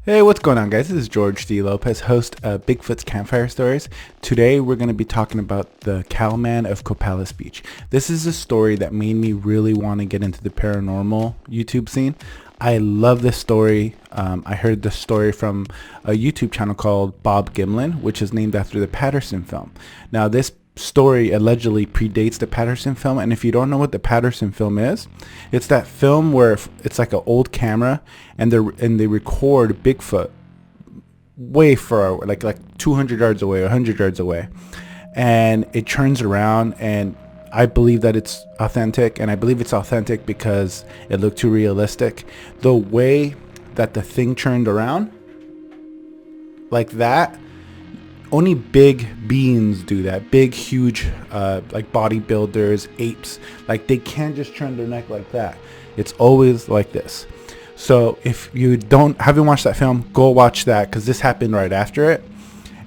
Hey, what's going on, guys? This is George D. Lopez, host of Bigfoot's Campfire Stories. Today, we're going to be talking about the Cowman of Copalis Beach. This is a story that made me really want to get into the paranormal YouTube scene. I love this story. I heard this story from a YouTube channel called Bob Gimlin, which is named after the Patterson film. Now, this story allegedly predates the Patterson film, and if you don't know what the Patterson film is, it's that film where it's like an old camera and they record Bigfoot way far, like 200 yards away, 100 yards away, and it turns around, and I believe that it's authentic, and I believe it's authentic because it looked too realistic. The way that the thing turned around like that, only big beings do that. Big, huge, like bodybuilders, apes. Like, they can't just turn their neck like that. It's always like this. So if you haven't watched that film, go watch that, because this happened right after it.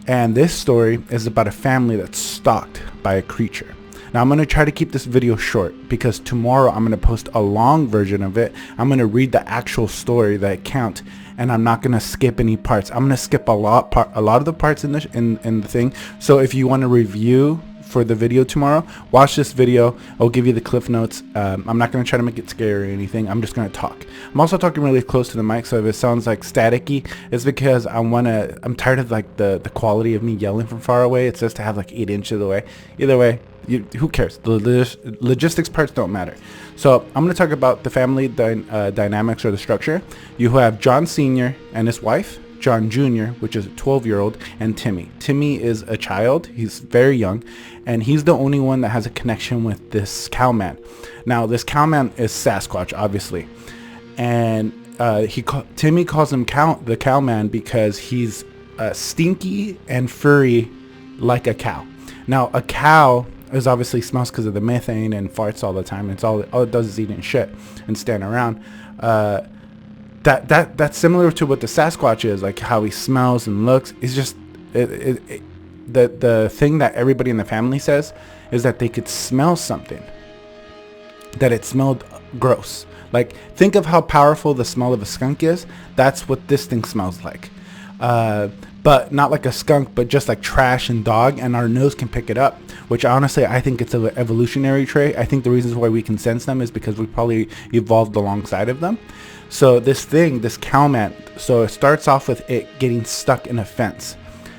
And this story is about a family that's stalked by a creature. Now, I'm going to try to keep this video short because tomorrow I'm going to post a long version of it. I'm going to read the actual story, the account, and I'm not going to skip any parts. I'm going to skip a lot of the parts in the thing. So if you want to review for the video tomorrow, watch this video. I'll give you the cliff notes. I'm not going to try to make it scary or anything. I'm just going to talk. I'm also talking really close to the mic, so if it sounds like staticky, it's because I'm tired of like the quality of me yelling from far away. It says to have like 8 inches away. Either way, who cares? The logistics parts don't matter. So I'm going to talk about the family dynamics, or the structure. You have John Sr. and his wife, John Jr., which is a 12-year-old, and Timmy. Timmy is a child. He's very young, and he's the only one that has a connection with this cowman. Now, this cowman is Sasquatch, obviously, and Timmy calls him the cowman because he's stinky and furry like a cow. Now, a cow is obviously smells because of the methane and farts all the time. It's all it does is eat and shit and stand around. That's similar to what the Sasquatch is, like how he smells and looks. It's just the thing that everybody in the family says is that they could smell something, that it smelled gross. Like, think of how powerful the smell of a skunk is. That's what this thing smells like. But not like a skunk, but just like trash and dog, and our nose can pick it up, which honestly I think it's an evolutionary trait. I think the reasons why we can sense them is because we probably evolved alongside of them. So this cowman, so it starts off with it getting stuck in a fence.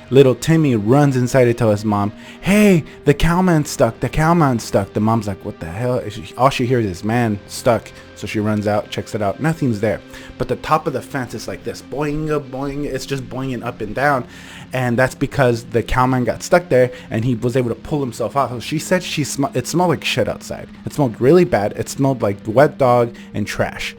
Little Timmy runs inside to tell his mom, "Hey, the cowman's stuck, the cowman's stuck." The mom's like, "What the hell?" All she hears is "man stuck." So she runs out, checks it out. Nothing's there. But the top of the fence is like this, boing, boing. It's just boinging up and down. And that's because the cowman got stuck there and he was able to pull himself out. So she said it smelled like shit outside. It smelled really bad. It smelled like wet dog and trash.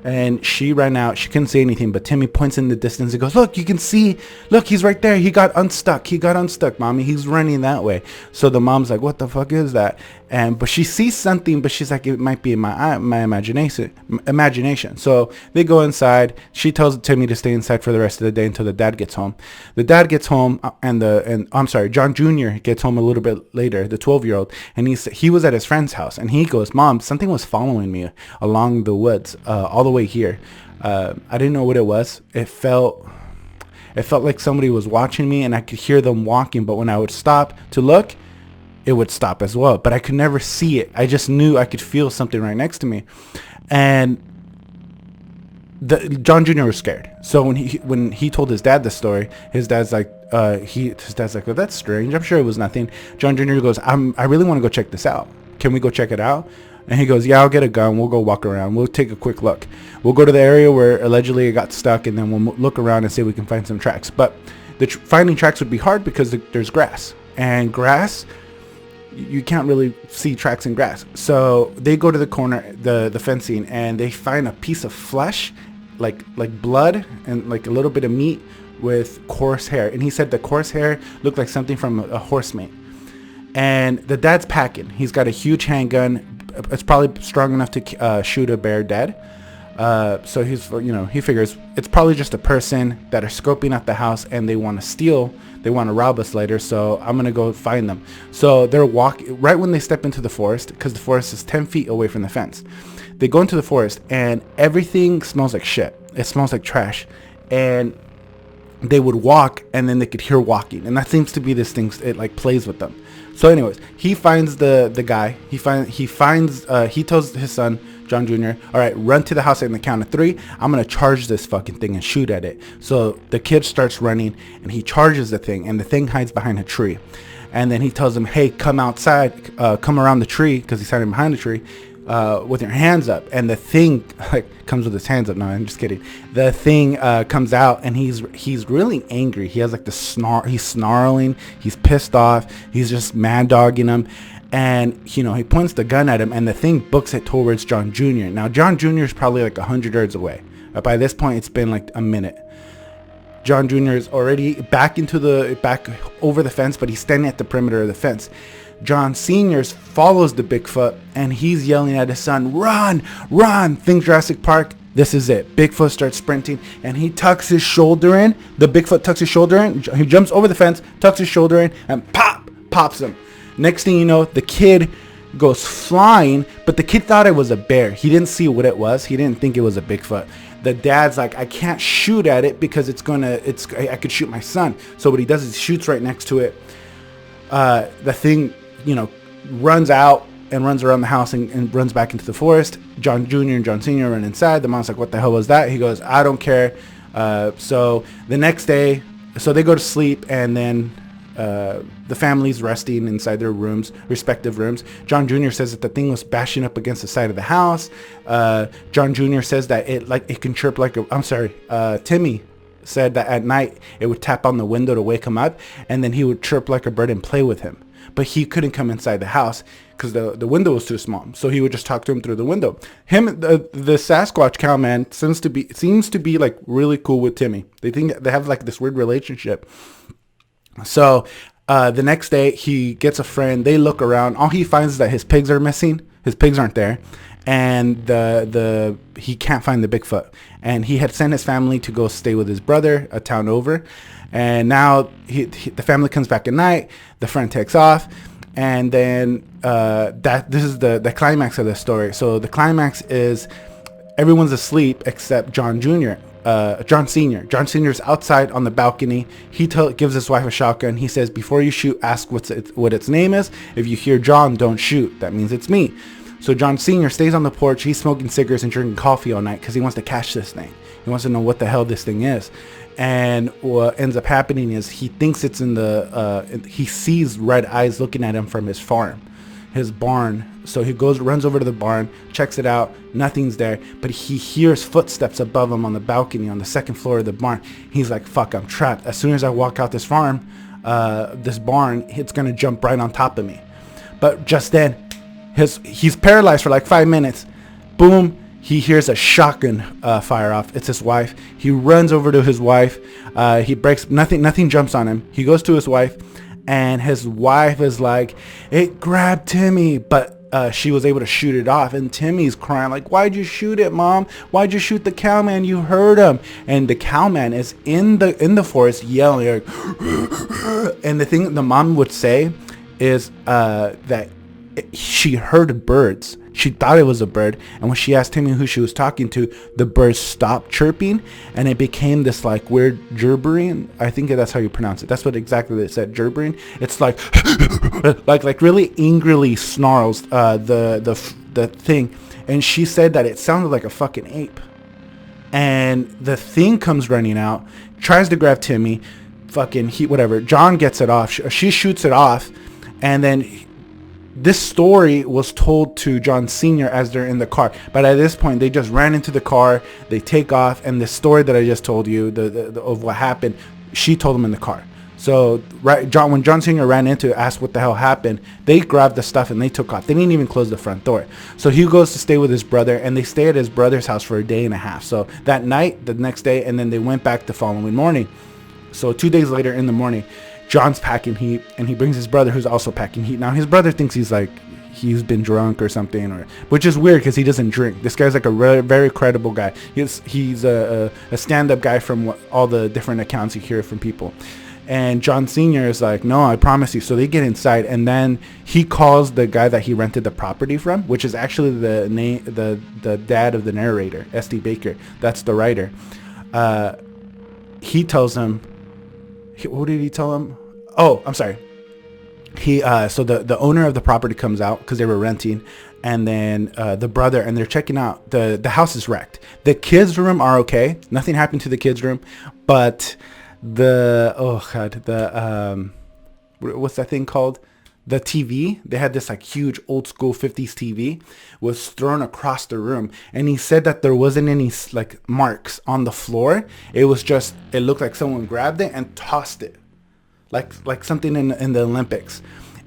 And she ran out. She couldn't see anything, but Timmy points in the distance and goes, "Look, you can see. Look, he's right there. He got unstuck. He got unstuck, mommy. He's running that way." So the mom's like, "What the fuck is that?" But she sees something, but she's like, "It might be my imagination." So they go inside. She tells Timmy to stay inside for the rest of the day until the dad gets home. The dad gets home, John Jr. gets home a little bit later, the 12-year-old, and he was at his friend's house, and he goes, "Mom, something was following me along the woods, all the way here. I didn't know what it was. It felt like somebody was watching me, and I could hear them walking, but when I would stop to look, it would stop as well, but I could never see it. I just knew I could feel something right next to me." And John Jr. was scared. So when he told his dad the story, his dad's like, "Well, that's strange. I'm sure it was nothing." John Jr. goes, I really want to go check this out. Can we go check it out?" And he goes, "Yeah, I'll get a gun. We'll go walk around. We'll take a quick look. We'll go to the area where allegedly it got stuck, and then we'll look around and see if we can find some tracks." But finding tracks would be hard because there's grass. And grass, you can't really see tracks in grass. So they go to the corner, the fencing, and they find a piece of flesh, like blood and like a little bit of meat with coarse hair. And he said the coarse hair looked like something from a horse mate. And the dad's packing. He's got a huge handgun. It's probably strong enough to shoot a bear dead. So he figures it's probably just a person that are scoping out the house and they want to steal. They want to rob us later, so I'm going to go find them. So they're walking right when they step into the forest, because the forest is 10 feet away from the fence. They go into the forest and everything smells like shit. It smells like trash. And they would walk and then they could hear walking, and that seems to be this thing. It like plays with them. So anyways, he finds the guy. He tells his son John Jr., all right, run to the house at the count of 3. I'm gonna charge this fucking thing and shoot at it. So the kid starts running and he charges the thing, and the thing hides behind a tree. And then he tells him, hey, come outside, come around the tree, because he's hiding behind the tree, with your hands up. And the thing like comes with his hands up. No, I'm just kidding. The thing comes out, and he's really angry. He has like the he's snarling, he's pissed off, he's just mad dogging him. And he points the gun at him, and the thing books it towards John Jr. Now John Jr. is probably like 100 yards away. By this point, it's been like a minute. John Jr. is already back over the fence, but he's standing at the perimeter of the fence. John Sr. follows the Bigfoot, and he's yelling at his son, run, run. Think Jurassic Park. This is it. Bigfoot starts sprinting, and he tucks his shoulder in. The Bigfoot tucks his shoulder in. He jumps over the fence, tucks his shoulder in, and pops him. Next thing you know, the kid goes flying, but the kid thought it was a bear. He didn't see what it was. He didn't think it was a Bigfoot. The dad's like, I can't shoot at it because I could shoot my son. So what he does is he shoots right next to it. The thing, runs out and runs around the house and runs back into the forest. John Jr. and John Sr. run inside. The mom's like, what the hell was that? He goes, I don't care. So the next day, so they go to sleep, and then the family's resting inside their respective rooms. John Jr. says that the thing was bashing up against the side of the house. John Jr. says that it can chirp like Timmy said that at night it would tap on the window to wake him up, and then he would chirp like a bird and play with him. But he couldn't come inside the house because the window was too small. So he would just talk to him through the window. The Sasquatch Cowman seems to be like really cool with Timmy. They think they have like this weird relationship. So the next day he gets a friend. They look around. All he finds is that his pigs are missing. His pigs aren't there, and he can't find the Bigfoot. And he had sent his family to go stay with his brother a town over. And now the family comes back at night. The friend takes off, and then this is the climax of the story. So the climax is everyone's asleep except John Jr. John Sr. John Sr.'s outside on the balcony. He gives his wife a shotgun. He says, before you shoot, ask what its name is. If you hear John, don't shoot. That means it's me. So John Sr. stays on the porch. He's smoking cigarettes and drinking coffee all night because he wants to catch this thing. He wants to know what the hell this thing is. And what ends up happening is he thinks it's in he sees red eyes looking at him from his farm, his barn. So he runs over to the barn, checks it out. Nothing's there, but he hears footsteps above him on the balcony on the second floor of the barn. He's like, fuck, I'm trapped. As soon as I walk out this barn, it's going to jump right on top of me. But just then, he's paralyzed for like 5 minutes. Boom. He hears a shotgun fire off. It's his wife. He runs over to his wife. He breaks. Nothing jumps on him. He goes to his wife, and his wife is like, it grabbed Timmy, but she was able to shoot it off. And Timmy's crying like, why'd you shoot it, Mom? Why'd you shoot the cowman? You heard him. And the cowman is in the forest yelling. Like, and the thing the mom would say is that she heard birds. She thought it was a bird, and when she asked Timmy who she was talking to, the birds stopped chirping, and it became this like weird gibbering. I think that's how you pronounce it. That's what exactly they said, gibbering. It's like like really angrily snarls the thing, and she said that it sounded like a fucking ape. And the thing comes running out, tries to grab Timmy, whatever. John gets it off. She shoots it off, and then this story was told to John Sr. as they're in the car. But at this point, they just ran into the car. They take off. And the story that I just told you of what happened, she told them in the car. So when John Sr. ran into it, asked what the hell happened, they grabbed the stuff and they took off. They didn't even close the front door. So he goes to stay with his brother, and they stay at his brother's house for a day and a half. So that night, the next day, and then they went back the following morning. So 2 days later in the morning, John's packing heat, and he brings his brother, who's also packing heat. Now his brother thinks he's been drunk or something, which is weird because he doesn't drink. This guy's like a very credible guy. He's a stand-up guy from all the different accounts you hear from people. And John Sr. is like, no, I promise you. So they get inside, and then he calls the guy that he rented the property from, which is actually the dad of the narrator, S.D. Baker. That's the writer. He tells him, What did he tell him? Oh, I'm sorry. He so the owner of the property comes out because they were renting, and then the brother, and they're checking out the house is wrecked. The kids' room are okay. Nothing happened to the kids' room, but the what's that thing called? The TV, they had this like huge old school 50s TV, was thrown across the room, and he said that there wasn't any like marks on the floor. It was just, it looked like someone grabbed it and tossed it like something in the Olympics,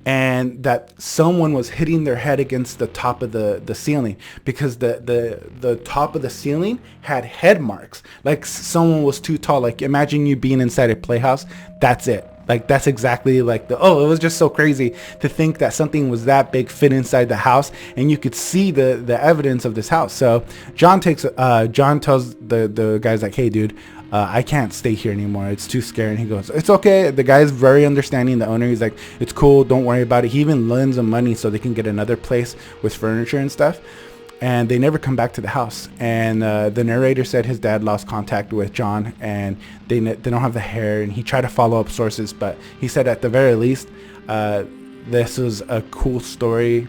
and that someone was hitting their head against the top of the ceiling, because the top of the ceiling had head marks, like someone was too tall. Like imagine you being inside a playhouse. That's it. Like that's exactly like it was just so crazy to think that something was that big fit inside the house, and you could see the evidence of this house. So John tells the guys like, hey dude, I can't stay here anymore. It's too scary. And he goes, it's okay. The guy's very understanding. The owner, he's like, it's cool. Don't worry about it. He even lends them money so they can get another place with furniture and stuff. And they never come back to the house. And the narrator said his dad lost contact with John, and they don't have the hair. And he tried to follow up sources, but he said at the very least, this was a cool story.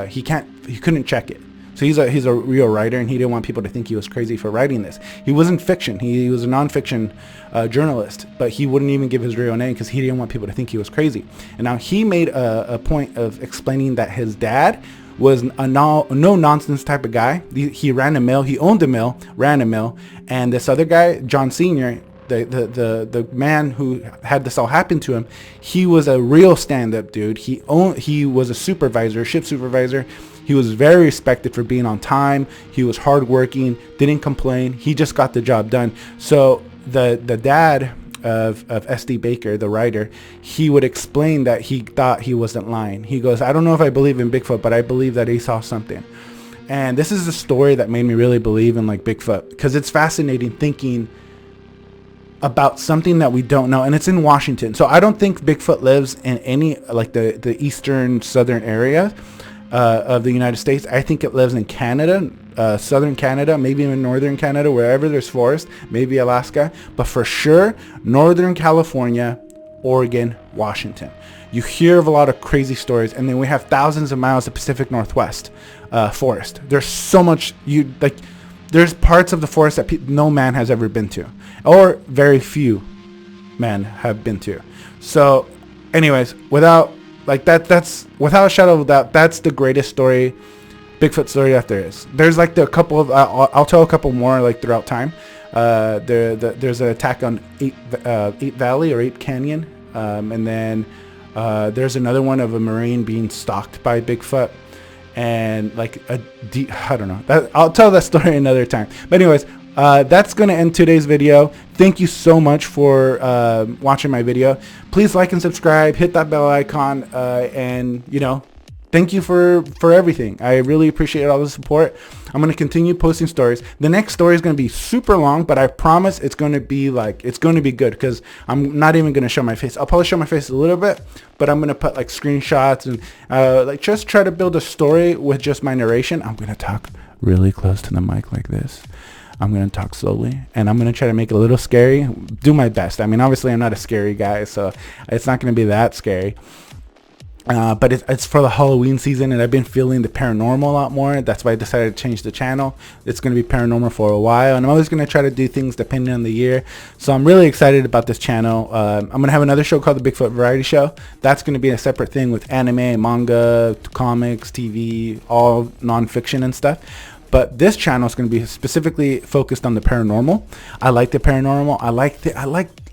He couldn't check it. So he's a real writer, and he didn't want people to think he was crazy for writing this. He wasn't fiction. He was a nonfiction journalist, but he wouldn't even give his real name because he didn't want people to think he was crazy. And now he made a point of explaining that his dad was a no nonsense type of guy. He ran a mill. He owned a mill, ran a mill, and this other guy, John Sr., the man who had this all happen to him, he was a real stand-up dude. He was a supervisor, ship supervisor. He was very respected for being on time. He was hardworking, didn't complain. He just got the job done. So the dad of S.D. Baker, the writer, he would explain that he thought he wasn't lying. He goes, I don't know if I believe in Bigfoot, but I believe that he saw something. And this is the story that made me really believe in like Bigfoot, because it's fascinating thinking about something that we don't know, and it's in Washington. So I don't think Bigfoot lives in any like the eastern southern area of the United States. I think it lives in Canada, southern Canada, maybe even northern Canada, wherever there's forest, maybe Alaska, but for sure northern California, Oregon, Washington. You hear of a lot of crazy stories, and then we have thousands of miles of Pacific Northwest forest. There's so much, there's parts of the forest that no man has ever been to, or very few men have been to. So anyways, without a shadow of a doubt, that's the greatest story, Bigfoot story that there is. There's like a couple of, I'll tell a couple more like throughout time. There's an attack on Ape Valley or Ape Canyon, and then there's another one of a Marine being stalked by Bigfoot, and like I don't know. I'll tell that story another time. But anyways, that's going to end today's video. Thank you so much for watching my video. Please like and subscribe, hit that bell icon, and thank you for everything. I really appreciate all the support. I'm going to continue posting stories. The next story is going to be super long, but I promise it's going to be good, because I'm not even going to show my face. I'll probably show my face a little bit, but I'm going to put like screenshots and just try to build a story with just my narration. I'm going to talk really close to the mic like this. I'm going to talk slowly, and I'm going to try to make it a little scary. Do my best. I mean, obviously I'm not a scary guy, so it's not going to be that scary. But it's for the Halloween season, and I've been feeling the paranormal a lot more. That's why I decided to change the channel. It's going to be paranormal for a while, and I'm always going to try to do things depending on the year. So I'm really excited about this channel. I'm going to have another show called the Bigfoot Variety Show. That's going to be a separate thing with anime, manga, comics, TV, all nonfiction and stuff. But this channel is going to be specifically focused on the paranormal. I like the paranormal. I like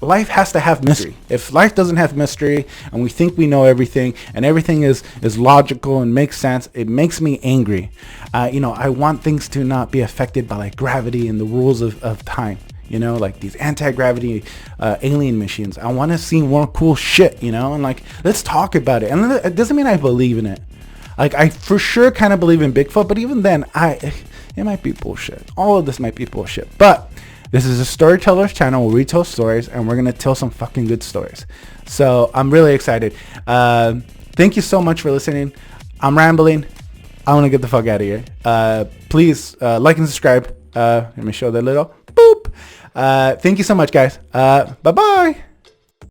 life has to have mystery. If life doesn't have mystery and we think we know everything and everything is logical and makes sense, it makes me angry. I want things to not be affected by like gravity and the rules of time. Like these anti-gravity alien machines. I want to see more cool shit, and like, let's talk about it. And it doesn't mean I believe in it. Like, I for sure kind of believe in Bigfoot, but even then, it might be bullshit. All of this might be bullshit. But this is a storyteller's channel where we tell stories, and we're going to tell some fucking good stories. So I'm really excited. Thank you so much for listening. I'm rambling. I want to get the fuck out of here. Please like and subscribe. Let me show that little boop. Thank you so much, guys. Bye-bye.